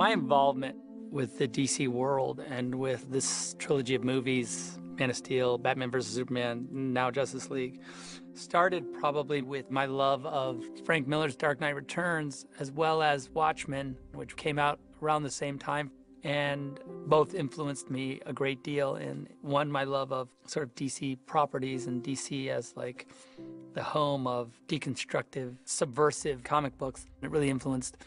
My involvement with the DC world and with this trilogy of movies, Man of Steel, Batman vs. Superman, now Justice League, started probably with my love of Frank Miller's Dark Knight Returns, as well as Watchmen, which came out around the same time. And both influenced me a great deal in, one, my love of sort of DC properties and DC as like the home of deconstructive, subversive comic books. It really influenced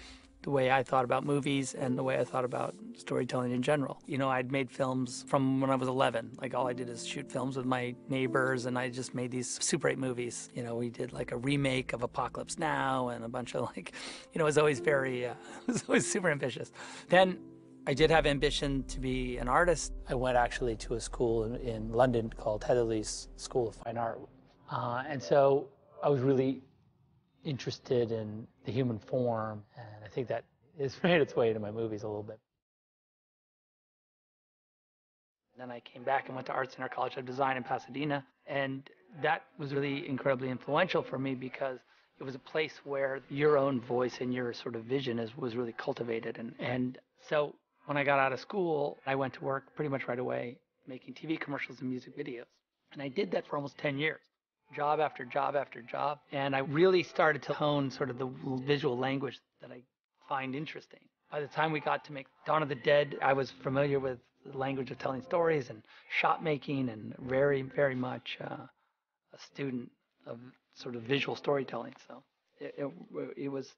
the way I thought about movies and the way I thought about storytelling in general. You know, I'd made films from when I was 11. Like, all I did is shoot films with my neighbors, and I just made these Super 8 movies. You know, we did like a remake of Apocalypse Now and a bunch of like, you know, it was always very, it was always super ambitious. Then I did have ambition to be an artist. I went actually to a school in London called Heatherley's School of Fine Art. And so I was really interested in the human form, and I think that has made its way into my movies a little bit. Then I came back and went to Art Center College of Design in Pasadena, and that was really incredibly influential for me because it was a place where your own voice and your sort of vision was really cultivated. And so when I got out of school, I went to work pretty much right away making TV commercials and music videos. And I did that for almost 10 years. Job after job after job, and I really started to hone sort of the visual language that I find interesting. By the time we got to make Dawn of the Dead, I was familiar with the language of telling stories and shot making, and very, very much a student of sort of visual storytelling. So it was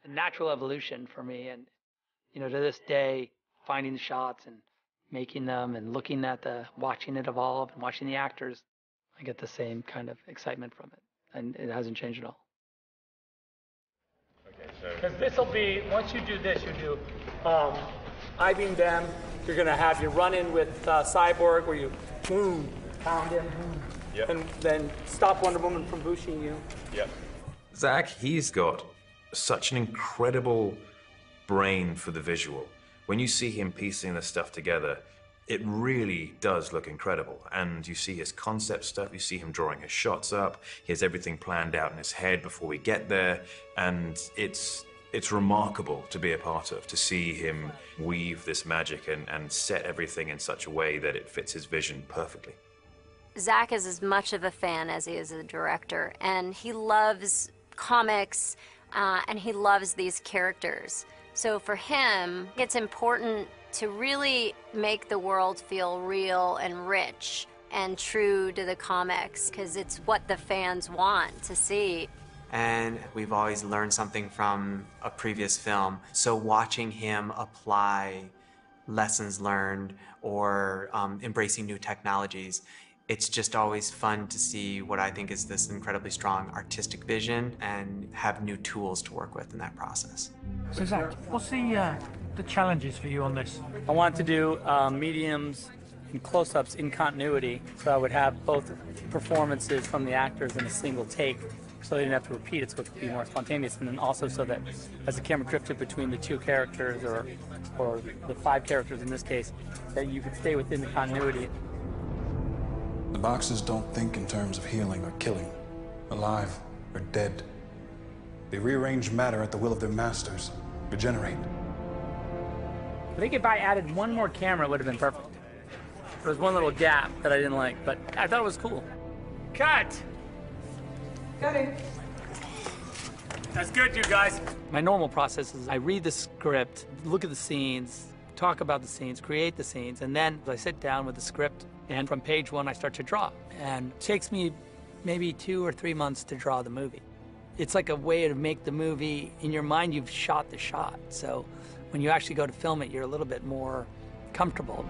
a natural evolution for me, and you know, to this day, finding the shots and making them and looking at watching it evolve and watching the actors, I get the same kind of excitement from it, and it hasn't changed at all. Okay, so... Because this will be, once you do this, you do I-beam them. You're going to have your run-in with Cyborg, where you boom, pound him, boom, yep. And then stop Wonder Woman from booshing you. Yep. Zack, he's got such an incredible brain for the visual. When you see him piecing this stuff together, it really does look incredible. And you see his concept stuff, you see him drawing his shots up, he has everything planned out in his head before we get there, and it's remarkable to be a part of, to see him weave this magic and set everything in such a way that it fits his vision perfectly. Zack is as much of a fan as he is a director, and he loves comics, and he loves these characters. So for him, it's important to really make the world feel real and rich and true to the comics, because it's what the fans want to see. And we've always learned something from a previous film, so watching him apply lessons learned or embracing new technologies, it's just always fun to see what I think is this incredibly strong artistic vision and have new tools to work with in that process. So Zack, what's the challenges for you on this? I want to do mediums and close-ups in continuity, so I would have both performances from the actors in a single take, so they didn't have to repeat it, so it could be more spontaneous, and then also so that as the camera drifted between the two characters, or the 5 characters in this case, that you could stay within the continuity. The boxes don't think in terms of healing or killing, alive or dead. They rearrange matter at the will of their masters, regenerate. I think if I added one more camera, it would have been perfect. There was one little gap that I didn't like, but I thought it was cool. Cut! Cutting. That's good, you guys. My normal process is I read the script, look at the scenes, talk about the scenes, create the scenes, and then I sit down with the script, and from page 1, I start to draw. And it takes me maybe 2 or 3 months to draw the movie. It's like a way to make the movie, in your mind, you've shot the shot. So when you actually go to film it, you're a little bit more comfortable.